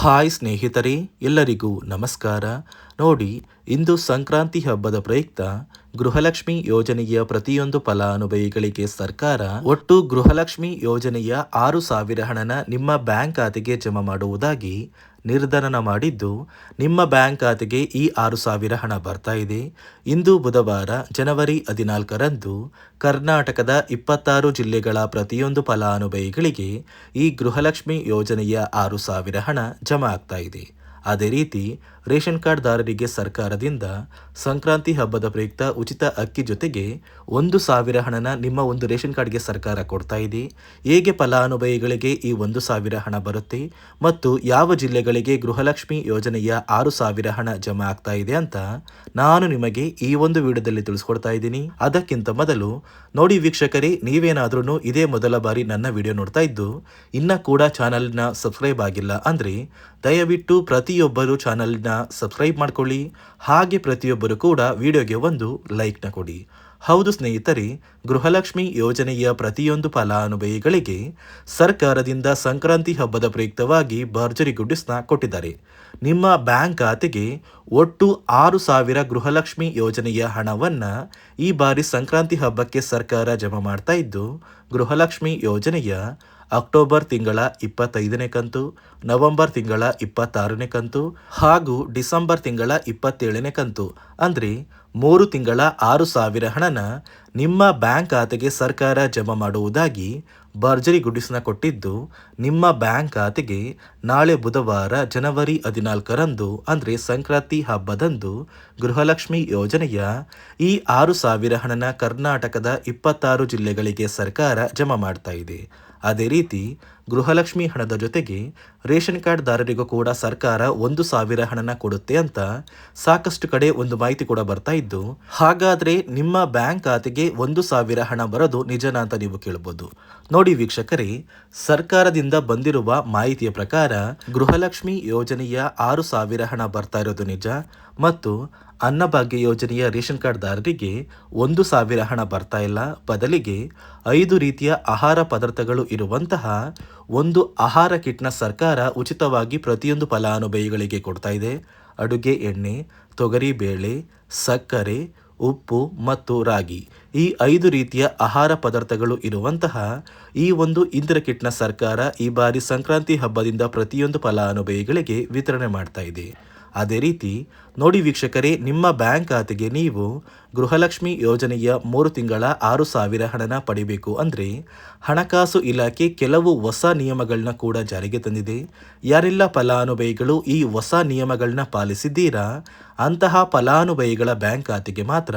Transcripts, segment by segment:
Hi ಸ್ನೇಹಿತರೆ, ಎಲ್ಲರಿಗೂ ನಮಸ್ಕಾರ. ನೋಡಿ, ಇಂದು ಸಂಕ್ರಾಂತಿ ಹಬ್ಬದ ಪ್ರಯುಕ್ತ ಗೃಹಲಕ್ಷ್ಮಿ ಯೋಜನೆಯ ಪ್ರತಿಯೊಂದು ಫಲಾನುಭವಿಗಳಿಗೆ ಸರ್ಕಾರ ಒಟ್ಟು ಗೃಹಲಕ್ಷ್ಮಿ ಯೋಜನೆಯ 6,000 ಹಣನ ನಿಮ್ಮ ಬ್ಯಾಂಕ್ ಖಾತೆಗೆ ಜಮಾ ಮಾಡುವುದಾಗಿ ನಿರ್ಧಾರ ಮಾಡಿದ್ದು, ನಿಮ್ಮ ಬ್ಯಾಂಕ್ ಖಾತೆಗೆ ಈ 6,000 ಹಣ ಬರ್ತಾ ಇದೆ. ಇಂದು ಬುಧವಾರ ಜನವರಿ 14ರಂದು ಕರ್ನಾಟಕದ 26 ಜಿಲ್ಲೆಗಳ ಪ್ರತಿಯೊಂದು ಫಲಾನುಭವಿಗಳಿಗೆ ಈ ಗೃಹಲಕ್ಷ್ಮಿ ಯೋಜನೆಯ 6,000 ಹಣ ಜಮಾ ಆಗ್ತಾ ಇದೆ. ಅದೇ ರೀತಿ ರೇಷನ್ ಕಾರ್ಡ್ದಾರರಿಗೆ ಸರ್ಕಾರದಿಂದ ಸಂಕ್ರಾಂತಿ ಹಬ್ಬದ ಪ್ರಯುಕ್ತ ಉಚಿತ ಅಕ್ಕಿ ಜೊತೆಗೆ 1,000 ಹಣನ ನಿಮ್ಮ ಒಂದು ರೇಷನ್ ಕಾರ್ಡ್ಗೆ ಸರ್ಕಾರ ಕೊಡ್ತಾ ಇದೆ. ಹೇಗೆ ಫಲಾನುಭವಿಗಳಿಗೆ ಈ 1,000 ಹಣ ಬರುತ್ತೆ ಮತ್ತು ಯಾವ ಜಿಲ್ಲೆಗಳಿಗೆ ಗೃಹಲಕ್ಷ್ಮಿ ಯೋಜನೆಯ 6,000 ಹಣ ಜಮಾ ಆಗ್ತಾ ಇದೆ ಅಂತ ನಾನು ನಿಮಗೆ ಈ ಒಂದು ವಿಡಿಯೋದಲ್ಲಿ ತಿಳಿಸ್ಕೊಡ್ತಾ ಇದ್ದೀನಿ. ಅದಕ್ಕಿಂತ ಮೊದಲು ನೋಡಿ ವೀಕ್ಷಕರೇ, ನೀವೇನಾದ್ರೂ ಇದೇ ಮೊದಲ ಬಾರಿ ನನ್ನ ವಿಡಿಯೋ ನೋಡ್ತಾ ಇದ್ದು ಇನ್ನ ಕೂಡ ಚಾನಲ್ನ ಸಬ್ಸ್ಕ್ರೈಬ್ ಆಗಿಲ್ಲ ಅಂದ್ರೆ ದಯವಿಟ್ಟು ಪ್ರತಿಯೊಬ್ಬರು ಚಾನಲ್ನ ಸಬ್ಸ್ಕ್ರೈಬ್ ಮಾಡ್ಕೊಳ್ಳಿ. ಹಾಗೆ ಪ್ರತಿಯೊಬ್ಬರು ಕೂಡ ವಿಡಿಯೋಗೆ ಒಂದು ಲೈಕ್ನ ಕೊಡಿ. ಹೌದು ಸ್ನೇಹಿತರೆ, ಗೃಹಲಕ್ಷ್ಮಿ ಯೋಜನೆಯ ಪ್ರತಿಯೊಂದು ಫಲಾನುಭವಿಗಳಿಗೆ ಸರ್ಕಾರದಿಂದ ಸಂಕ್ರಾಂತಿ ಹಬ್ಬದ ಪ್ರಯುಕ್ತವಾಗಿ ಭರ್ಜರಿ ಗುಡ್ಡಿಸ್ನ ಕೊಟ್ಟಿದ್ದಾರೆ. ನಿಮ್ಮ ಬ್ಯಾಂಕ್ ಖಾತೆಗೆ ಒಟ್ಟು 6,000 ಗೃಹಲಕ್ಷ್ಮಿ ಯೋಜನೆಯ ಹಣವನ್ನ ಈ ಬಾರಿ ಸಂಕ್ರಾಂತಿ ಹಬ್ಬಕ್ಕೆ ಸರ್ಕಾರ ಜಮಾ ಮಾಡ್ತಾ ಇದ್ದು, ಗೃಹಲಕ್ಷ್ಮಿ ಯೋಜನೆಯ ಅಕ್ಟೋಬರ್ ತಿಂಗಳ 25ನೇ ಕಂತು, ನವೆಂಬರ್ ತಿಂಗಳ 26ನೇ ಕಂತು ಹಾಗೂ ಡಿಸೆಂಬರ್ ತಿಂಗಳ 27ನೇ ಕಂತು ಅಂದ್ರೆ 3 ತಿಂಗಳ 6,000 ಹಣನ ನಿಮ್ಮ ಬ್ಯಾಂಕ್ ಖಾತೆಗೆ ಸರ್ಕಾರ ಜಮಾ ಮಾಡುವುದಾಗಿ ಭರ್ಜರಿ ಗುಡ್ಡಿಸ್ನ ಕೊಟ್ಟಿದ್ದು, ನಿಮ್ಮ ಬ್ಯಾಂಕ್ ಖಾತೆಗೆ ನಾಳೆ ಬುಧವಾರ ಜನವರಿ 14ರಂದು ಅಂದ್ರೆ ಸಂಕ್ರಾಂತಿ ಹಬ್ಬದಂದು ಗೃಹಲಕ್ಷ್ಮಿ ಯೋಜನೆಯ ಈ 6,000 ಹಣನ ಕರ್ನಾಟಕದ 26 ಜಿಲ್ಲೆಗಳಿಗೆ ಸರ್ಕಾರ ಜಮಾ ಮಾಡ್ತಾ ಇದೆ. ಅದೇ ರೀತಿ ಗೃಹಲಕ್ಷ್ಮಿ ಹಣದ ಜೊತೆಗೆ ರೇಷನ್ ಕಾರ್ಡ್ದಾರರಿಗೂ ಕೂಡ ಸರ್ಕಾರ 1,000 ಹಣನ ಕೊಡುತ್ತೆ ಅಂತ ಸಾಕಷ್ಟು ಕಡೆ ಒಂದು ಮಾಹಿತಿ ಕೂಡ ಬರ್ತಾ ಇದ್ದು, ಹಾಗಾದ್ರೆ ನಿಮ್ಮ ಬ್ಯಾಂಕ್ ಖಾತೆಗೆ 1,000 ಹಣ ಬರೋದು ನಿಜನಾ ಅಂತ ನೀವು ಕೇಳಬಹುದು. ನೋಡಿ ವೀಕ್ಷಕರೇ, ಸರ್ಕಾರದಿಂದ ಬಂದಿರುವ ಮಾಹಿತಿಯ ಪ್ರಕಾರ ಗೃಹಲಕ್ಷ್ಮಿ ಯೋಜನೆಯ 6,000 ಹಣ ಬರ್ತಾ ಇರೋದು ನಿಜ ಮತ್ತು ಅನ್ನಭಾಗ್ಯ ಯೋಜನೆಯ ರೇಷನ್ ಕಾರ್ಡ್ದಾರರಿಗೆ 1,000 ಹಣ ಬರ್ತಾ ಇಲ್ಲ. ಬದಲಿಗೆ 5 ರೀತಿಯ ಆಹಾರ ಪದಾರ್ಥಗಳು ಇರುವಂತಹ ಒಂದು ಆಹಾರ ಕಿಟ್ನ ಸರ್ಕಾರ ಉಚಿತವಾಗಿ ಪ್ರತಿಯೊಂದು ಫಲಾನುಭವಿಗಳಿಗೆ ಕೊಡ್ತಾ ಇದೆ. ಅಡುಗೆ ಎಣ್ಣೆ, ತೊಗರಿ ಬೇಳೆ, ಸಕ್ಕರೆ, ಉಪ್ಪು ಮತ್ತು ರಾಗಿ, ಈ 5 ರೀತಿಯ ಆಹಾರ ಪದಾರ್ಥಗಳು ಇರುವಂತಹ ಈ ಒಂದು ಇಂದಿರಾ ಕಿಟ್ನ ಸರ್ಕಾರ ಈ ಬಾರಿ ಸಂಕ್ರಾಂತಿ ಹಬ್ಬದಿಂದ ಪ್ರತಿಯೊಂದು ಫಲಾನುಭವಿಗಳಿಗೆ ವಿತರಣೆ ಮಾಡ್ತಾ ಇದೆ. ಅದೇ ರೀತಿ ನೋಡಿ ವೀಕ್ಷಕರೇ, ನಿಮ್ಮ ಬ್ಯಾಂಕ್ ಖಾತೆಗೆ ನೀವು ಗೃಹಲಕ್ಷ್ಮಿ ಯೋಜನೆಯ 3 ತಿಂಗಳ 6,000 ಹಣನ ಪಡಿಬೇಕು ಅಂದ್ರೆ ಹಣಕಾಸು ಇಲಾಖೆ ಕೆಲವು ಹೊಸ ನಿಯಮಗಳನ್ನ ಕೂಡ ಜಾರಿಗೆ ತಂದಿದೆ. ಯಾರೆಲ್ಲ ಫಲಾನುಭವಿಗಳು ಈ ಹೊಸ ನಿಯಮಗಳನ್ನ ಪಾಲಿಸಿದ್ದೀರಾ ಅಂತಹ ಫಲಾನುಭವಿಗಳ ಬ್ಯಾಂಕ್ ಖಾತೆಗೆ ಮಾತ್ರ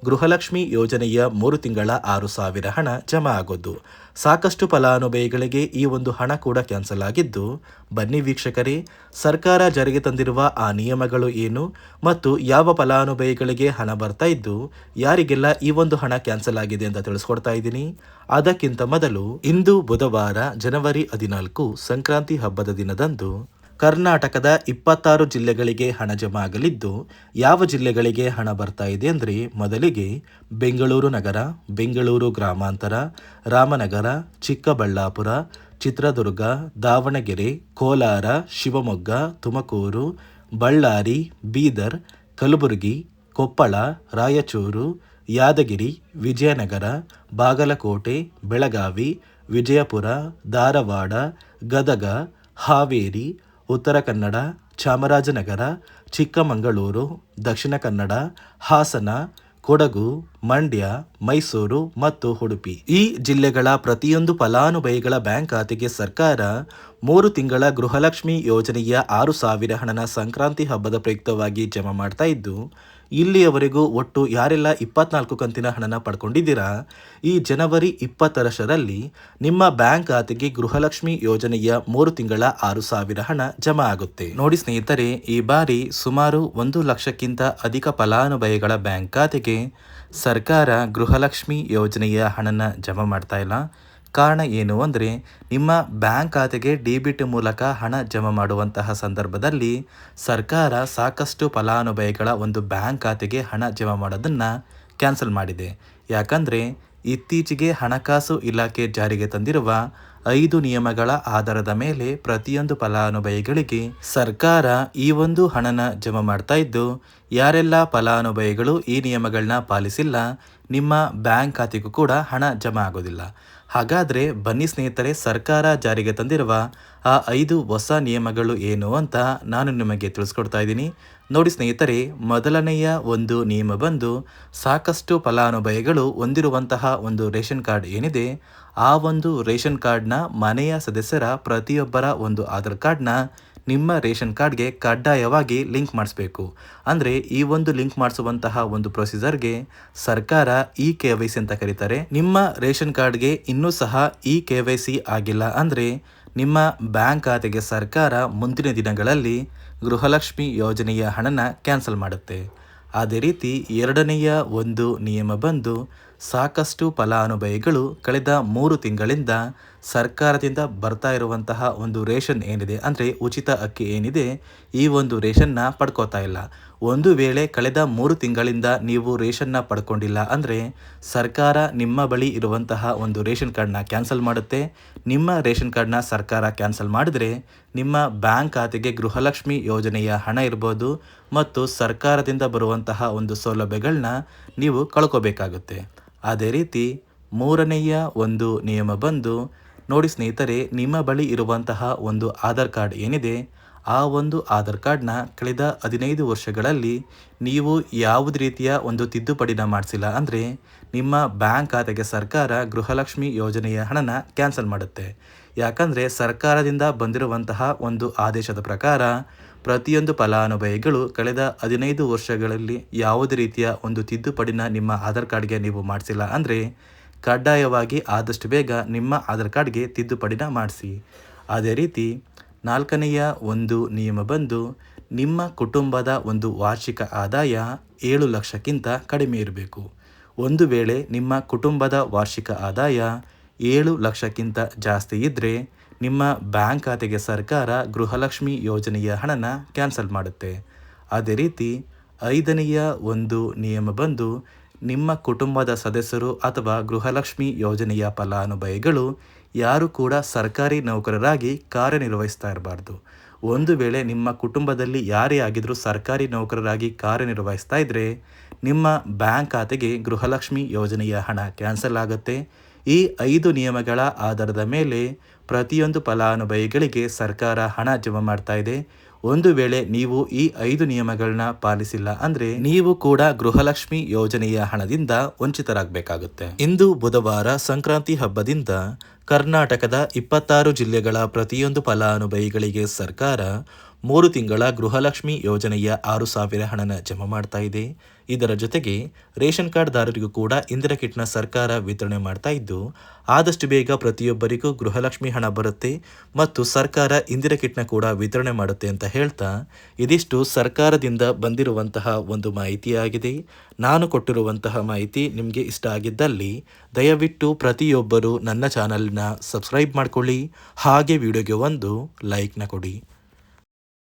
ಗೃಹಲಕ್ಷ್ಮಿ ಯೋಜನೆಯ 3 ತಿಂಗಳ 6,000 ಹಣ ಜಮಾ ಆಗೋದು. ಸಾಕಷ್ಟು ಫಲಾನುಭವಿಗಳಿಗೆ ಈ ಒಂದು ಹಣ ಕೂಡ ಕ್ಯಾನ್ಸಲ್ ಆಗಿದ್ದು, ಬನ್ನಿ ವೀಕ್ಷಕರೇ, ಸರ್ಕಾರ ಜಾರಿಗೆ ತಂದಿರುವ ಆ ನಿಯಮಗಳು ಏನು ಮತ್ತು ಯಾವ ಫಲಾನುಭವಿಗಳಿಗೆ ಹಣ ಬರ್ತಾ ಇದ್ದು ಯಾರಿಗೆಲ್ಲ ಈ ಒಂದು ಹಣ ಕ್ಯಾನ್ಸಲ್ ಆಗಿದೆ ಅಂತ ತಿಳಿಸ್ಕೊಡ್ತಾ ಇದ್ದೀನಿ. ಅದಕ್ಕಿಂತ ಮೊದಲು ಇಂದು ಬುಧವಾರ ಜನವರಿ 14 ಸಂಕ್ರಾಂತಿ ಹಬ್ಬದ ದಿನದಂದು ಕರ್ನಾಟಕದ 26 ಜಿಲ್ಲೆಗಳಿಗೆ ಹಣ ಜಮಾ ಆಗಲಿದ್ದು, ಯಾವ ಜಿಲ್ಲೆಗಳಿಗೆ ಹಣ ಬರ್ತಾ ಇದೆ ಅಂದರೆ ಮೊದಲಿಗೆ ಬೆಂಗಳೂರು ನಗರ, ಬೆಂಗಳೂರು ಗ್ರಾಮಾಂತರ, ರಾಮನಗರ, ಚಿಕ್ಕಬಳ್ಳಾಪುರ, ಚಿತ್ರದುರ್ಗ, ದಾವಣಗೆರೆ, ಕೋಲಾರ, ಶಿವಮೊಗ್ಗ, ತುಮಕೂರು, ಬಳ್ಳಾರಿ, ಬೀದರ್, ಕಲಬುರಗಿ, ಕೊಪ್ಪಳ, ರಾಯಚೂರು, ಯಾದಗಿರಿ, ವಿಜಯನಗರ, ಬಾಗಲಕೋಟೆ, ಬೆಳಗಾವಿ, ವಿಜಯಪುರ, ಧಾರವಾಡ, ಗದಗ, ಹಾವೇರಿ, ಉತ್ತರ ಕನ್ನಡ, ಚಾಮರಾಜನಗರ, ಚಿಕ್ಕಮಗಳೂರು, ದಕ್ಷಿಣ ಕನ್ನಡ, ಹಾಸನ, ಕೊಡಗು, ಮಂಡ್ಯ, ಮೈಸೂರು ಮತ್ತು ಉಡುಪಿ, ಈ ಜಿಲ್ಲೆಗಳ ಪ್ರತಿಯೊಂದು ಫಲಾನುಭವಿಗಳ ಬ್ಯಾಂಕ್ ಖಾತೆಗೆ ಸರ್ಕಾರ 3 ತಿಂಗಳ ಗೃಹಲಕ್ಷ್ಮಿ ಯೋಜನೆಯ 6,000 ಹಣನ ಸಂಕ್ರಾಂತಿ ಹಬ್ಬದ ಪ್ರಯುಕ್ತವಾಗಿ ಜಮಾ ಮಾಡ್ತಾ ಇದ್ದು, ಇಲ್ಲಿಯವರೆಗೂ ಒಟ್ಟು ಯಾರೆಲ್ಲ 24 ಕಂತಿನ ಹಣನ ಪಡ್ಕೊಂಡಿದ್ದೀರಾ ಈ ಜನವರಿ 20ರಲ್ಲಿ ನಿಮ್ಮ ಬ್ಯಾಂಕ್ ಖಾತೆಗೆ ಗೃಹಲಕ್ಷ್ಮಿ ಯೋಜನೆಯ 3 ತಿಂಗಳ 6,000 ಹಣ ಜಮಾ ಆಗುತ್ತೆ. ನೋಡಿ ಸ್ನೇಹಿತರೆ, ಈ ಬಾರಿ ಸುಮಾರು 1 ಲಕ್ಷಕ್ಕಿಂತ ಅಧಿಕ ಫಲಾನುಭವಿಗಳ ಬ್ಯಾಂಕ್ ಖಾತೆಗೆ ಸರ್ಕಾರ ಗೃಹಲಕ್ಷ್ಮಿ ಯೋಜನೆಯ ಹಣನ ಜಮಾ ಮಾಡ್ತಾ ಇಲ್ಲ. ಕಾರಣ ಏನು ಅಂದರೆ, ನಿಮ್ಮ ಬ್ಯಾಂಕ್ ಖಾತೆಗೆ ಡೆಬಿಟ್ ಮೂಲಕ ಹಣ ಜಮಾ ಮಾಡುವಂತಹ ಸಂದರ್ಭದಲ್ಲಿ ಸರ್ಕಾರ ಸಾಕಷ್ಟು ಫಲಾನುಭವಿಗಳ ಒಂದು ಬ್ಯಾಂಕ್ ಖಾತೆಗೆ ಹಣ ಜಮಾ ಮಾಡೋದನ್ನು ಕ್ಯಾನ್ಸಲ್ ಮಾಡಿದೆ. ಯಾಕಂದರೆ ಇತ್ತೀಚೆಗೆ ಹಣಕಾಸು ಇಲಾಖೆ ಜಾರಿಗೆ ತಂದಿರುವ 5 ನಿಯಮಗಳ ಆಧಾರದ ಮೇಲೆ ಪ್ರತಿಯೊಂದು ಫಲಾನುಭವಿಗಳಿಗೆ ಸರ್ಕಾರ ಈ ಒಂದು ಹಣನ ಜಮಾ ಮಾಡ್ತಾ ಇದ್ದು, ಯಾರೆಲ್ಲ ಫಲಾನುಭವಿಗಳು ಈ ನಿಯಮಗಳನ್ನ ಪಾಲಿಸಿಲ್ಲ, ನಿಮ್ಮ ಬ್ಯಾಂಕ್ ಖಾತೆಗೂ ಕೂಡ ಹಣ ಜಮಾ ಆಗೋದಿಲ್ಲ. ಹಾಗಾದರೆ ಬನ್ನಿ ಸ್ನೇಹಿತರೆ, ಸರ್ಕಾರ ಜಾರಿಗೆ ತಂದಿರುವ ಆ 5 ಹೊಸ ನಿಯಮಗಳು ಏನು ಅಂತ ನಾನು ನಿಮಗೆ ತಿಳಿಸ್ಕೊಡ್ತಾ ಇದ್ದೀನಿ. ನೋಡಿ ಸ್ನೇಹಿತರೆ, ಮೊದಲನೆಯ ಒಂದು ನಿಯಮ ಬಂದು, ಸಾಕಷ್ಟು ಫಲಾನುಭವಿಗಳು ಹೊಂದಿರುವಂತಹ ಒಂದು ರೇಷನ್ ಕಾರ್ಡ್ ಏನಿದೆ, ಆ ಒಂದು ರೇಷನ್ ಕಾರ್ಡ್ನ ಮನೆಯ ಸದಸ್ಯರ ಪ್ರತಿಯೊಬ್ಬರ ಒಂದು ಆಧಾರ್ ಕಾರ್ಡ್ನ ನಿಮ್ಮ ರೇಷನ್ ಕಾರ್ಡ್ಗೆ ಕಡ್ಡಾಯವಾಗಿ ಲಿಂಕ್ ಮಾಡಿಸ್ಬೇಕು. ಅಂದರೆ ಈ ಒಂದು ಲಿಂಕ್ ಮಾಡಿಸುವಂತಹ ಒಂದು ಪ್ರೊಸೀಜರ್ಗೆ ಸರ್ಕಾರ KYC ಅಂತ ಕರೀತಾರೆ. ನಿಮ್ಮ ರೇಷನ್ ಕಾರ್ಡ್ಗೆ ಇನ್ನೂ ಸಹ KYC ಆಗಿಲ್ಲ ಅಂದರೆ ನಿಮ್ಮ ಬ್ಯಾಂಕ್ ಖಾತೆಗೆ ಸರ್ಕಾರ ಮುಂದಿನ ದಿನಗಳಲ್ಲಿ ಗೃಹಲಕ್ಷ್ಮಿ ಯೋಜನೆಯ ಹಣನ ಕ್ಯಾನ್ಸಲ್ ಮಾಡುತ್ತೆ. ಅದೇ ರೀತಿ ಎರಡನೆಯ ಒಂದು ನಿಯಮ ಬಂದು, ಸಾಕಷ್ಟು ಫಲಾನುಭವಿಗಳು ಕಳೆದ 3 ತಿಂಗಳಿಂದ ಸರ್ಕಾರದಿಂದ ಬರ್ತಾ ಇರುವಂತಹ ಒಂದು ರೇಷನ್ ಏನಿದೆ, ಅಂದರೆ ಉಚಿತ ಅಕ್ಕಿ ಏನಿದೆ, ಈ ಒಂದು ರೇಷನ್ನ ಪಡ್ಕೋತಾ ಇಲ್ಲ. ಒಂದು ವೇಳೆ ಕಳೆದ 3 ತಿಂಗಳಿಂದ ನೀವು ರೇಷನ್ನ ಪಡ್ಕೊಂಡಿಲ್ಲ ಅಂದರೆ ಸರ್ಕಾರ ನಿಮ್ಮ ಬಳಿ ಇರುವಂತಹ ಒಂದು ರೇಷನ್ ಕಾರ್ಡ್ನ ಕ್ಯಾನ್ಸಲ್ ಮಾಡುತ್ತೆ. ನಿಮ್ಮ ರೇಷನ್ ಕಾರ್ಡ್ನ ಸರ್ಕಾರ ಕ್ಯಾನ್ಸಲ್ ಮಾಡಿದ್ರೆ ನಿಮ್ಮ ಬ್ಯಾಂಕ್ ಖಾತೆಗೆ ಗೃಹಲಕ್ಷ್ಮಿ ಯೋಜನೆಯ ಹಣ ಇರ್ಬೋದು ಮತ್ತು ಸರ್ಕಾರದಿಂದ ಬರುವಂತಹ ಒಂದು ಸೌಲಭ್ಯಗಳನ್ನ ನೀವು ಕಳ್ಕೋಬೇಕಾಗುತ್ತೆ. ಅದೇ ರೀತಿ ಮೂರನೆಯ ಒಂದು ನಿಯಮ ಬಂದು, ನೋಡಿ ಸ್ನೇಹಿತರೆ, ನಿಮ್ಮ ಬಳಿ ಇರುವಂತಹ ಒಂದು ಆಧಾರ್ ಕಾರ್ಡ್ ಏನಿದೆ, ಆ ಒಂದು ಆಧಾರ್ ಕಾರ್ಡ್ನ ಕಳೆದ 15 ವರ್ಷಗಳಲ್ಲಿ ನೀವು ಯಾವುದೇ ರೀತಿಯ ಒಂದು ತಿದ್ದುಪಡಿನ ಮಾಡಿಸಿಲ್ಲ ಅಂದರೆ ನಿಮ್ಮ ಬ್ಯಾಂಕ್ ಖಾತೆಗೆ ಸರ್ಕಾರ ಗೃಹಲಕ್ಷ್ಮಿ ಯೋಜನೆಯ ಹಣನ ಕ್ಯಾನ್ಸಲ್ ಮಾಡುತ್ತೆ. ಯಾಕಂದರೆ ಸರ್ಕಾರದಿಂದ ಬಂದಿರುವಂತಹ ಒಂದು ಆದೇಶದ ಪ್ರಕಾರ ಪ್ರತಿಯೊಂದು ಫಲಾನುಭವಿಗಳು ಕಳೆದ 15 ವರ್ಷಗಳಲ್ಲಿ ಯಾವುದೇ ರೀತಿಯ ಒಂದು ತಿದ್ದುಪಡಿನ ನಿಮ್ಮ ಆಧಾರ್ ಕಾರ್ಡ್ಗೆ ನೀವು ಮಾಡಿಸಿಲ್ಲ ಅಂದರೆ ಕಡ್ಡಾಯವಾಗಿ ಆದಷ್ಟು ಬೇಗ ನಿಮ್ಮ ಆಧಾರ್ ಕಾರ್ಡ್ಗೆ ತಿದ್ದುಪಡಿನ ಮಾಡಿಸಿ. ಅದೇ ರೀತಿ ನಾಲ್ಕನೆಯ ಒಂದು ನಿಯಮ ಬಂದು, ನಿಮ್ಮ ಕುಟುಂಬದ ಒಂದು ವಾರ್ಷಿಕ ಆದಾಯ 7 ಲಕ್ಷಕ್ಕಿಂತ ಕಡಿಮೆ ಇರಬೇಕು. ಒಂದು ವೇಳೆ ನಿಮ್ಮ ಕುಟುಂಬದ ವಾರ್ಷಿಕ ಆದಾಯ 7 ಲಕ್ಷಕ್ಕಿಂತ ಜಾಸ್ತಿ ಇದ್ದರೆ ನಿಮ್ಮ ಬ್ಯಾಂಕ್ ಖಾತೆಗೆ ಸರ್ಕಾರ ಗೃಹಲಕ್ಷ್ಮಿ ಯೋಜನೆಯ ಹಣನ ಕ್ಯಾನ್ಸಲ್ ಮಾಡುತ್ತೆ. ಅದೇ ರೀತಿ ಐದನೆಯ ಒಂದು ನಿಯಮ ಬಂದು, ನಿಮ್ಮ ಕುಟುಂಬದ ಸದಸ್ಯರು ಅಥವಾ ಗೃಹಲಕ್ಷ್ಮಿ ಯೋಜನೆಯ ಫಲಾನುಭವಿಗಳು ಯಾರು ಕೂಡ ಸರ್ಕಾರಿ ನೌಕರರಾಗಿ ಕಾರ್ಯನಿರ್ವಹಿಸ್ತಾ ಇರಬಾರ್ದು. ಒಂದು ವೇಳೆ ನಿಮ್ಮ ಕುಟುಂಬದಲ್ಲಿ ಯಾರೇ ಆಗಿದ್ರೂ ಸರ್ಕಾರಿ ನೌಕರರಾಗಿ ಕಾರ್ಯನಿರ್ವಹಿಸ್ತಾ ಇದ್ದರೆ ನಿಮ್ಮ ಬ್ಯಾಂಕ್ ಖಾತೆಗೆ ಗೃಹಲಕ್ಷ್ಮಿ ಯೋಜನೆಯ ಹಣ ಕ್ಯಾನ್ಸಲ್ ಆಗುತ್ತೆ. ಈ 5 ನಿಯಮಗಳ ಆಧಾರದ ಮೇಲೆ ಪ್ರತಿಯೊಂದು ಫಲಾನುಭವಿಗಳಿಗೆ ಸರ್ಕಾರ ಹಣ ಜಮಾ ಮಾಡ್ತಾ ಇದೆ. ಒಂದು ವೇಳೆ ನೀವು ಈ 5 ನಿಯಮಗಳನ್ನ ಪಾಲಿಸಿಲ್ಲ ಅಂದರೆ ನೀವು ಕೂಡ ಗೃಹಲಕ್ಷ್ಮಿ ಯೋಜನೆಯ ಹಣದಿಂದ ವಂಚಿತರಾಗಬೇಕಾಗುತ್ತೆ. ಇಂದು ಬುಧವಾರ ಸಂಕ್ರಾಂತಿ ಹಬ್ಬದಿಂದ ಕರ್ನಾಟಕದ 26 ಜಿಲ್ಲೆಗಳ ಪ್ರತಿಯೊಂದು ಫಲಾನುಭವಿಗಳಿಗೆ ಸರ್ಕಾರ 3 ತಿಂಗಳ ಗೃಹಲಕ್ಷ್ಮಿ ಯೋಜನೆಯ 6,000 ಹಣನ ಜಮಾ ಮಾಡ್ತಾ ಇದೆ. ಇದರ ಜೊತೆಗೆ ರೇಷನ್ ಕಾರ್ಡ್ದಾರರಿಗೂ ಕೂಡ ಇಂದಿರಾ ಕಿಟ್ನ ಸರ್ಕಾರ ವಿತರಣೆ ಮಾಡ್ತಾ ಇದ್ದು, ಆದಷ್ಟು ಬೇಗ ಪ್ರತಿಯೊಬ್ಬರಿಗೂ ಗೃಹಲಕ್ಷ್ಮಿ ಹಣ ಬರುತ್ತೆ ಮತ್ತು ಸರ್ಕಾರ ಇಂದಿರಾ ಕಿಟ್ನ ಕೂಡ ವಿತರಣೆ ಮಾಡುತ್ತೆ ಅಂತ ಹೇಳ್ತಾ, ಇದಿಷ್ಟು ಸರ್ಕಾರದಿಂದ ಬಂದಿರುವಂತಹ ಒಂದು ಮಾಹಿತಿಯಾಗಿದೆ. ನಾನು ಕೊಟ್ಟಿರುವಂತಹ ಮಾಹಿತಿ ನಿಮಗೆ ಇಷ್ಟ ಆಗಿದ್ದಲ್ಲಿ ದಯವಿಟ್ಟು ಪ್ರತಿಯೊಬ್ಬರು ನನ್ನ ಚಾನಲ್ನ ಸಬ್ಸ್ಕ್ರೈಬ್ ಮಾಡ್ಕೊಳ್ಳಿ, ಹಾಗೆ ವಿಡಿಯೋಗೆ ಒಂದು ಲೈಕ್ನ ಕೊಡಿ.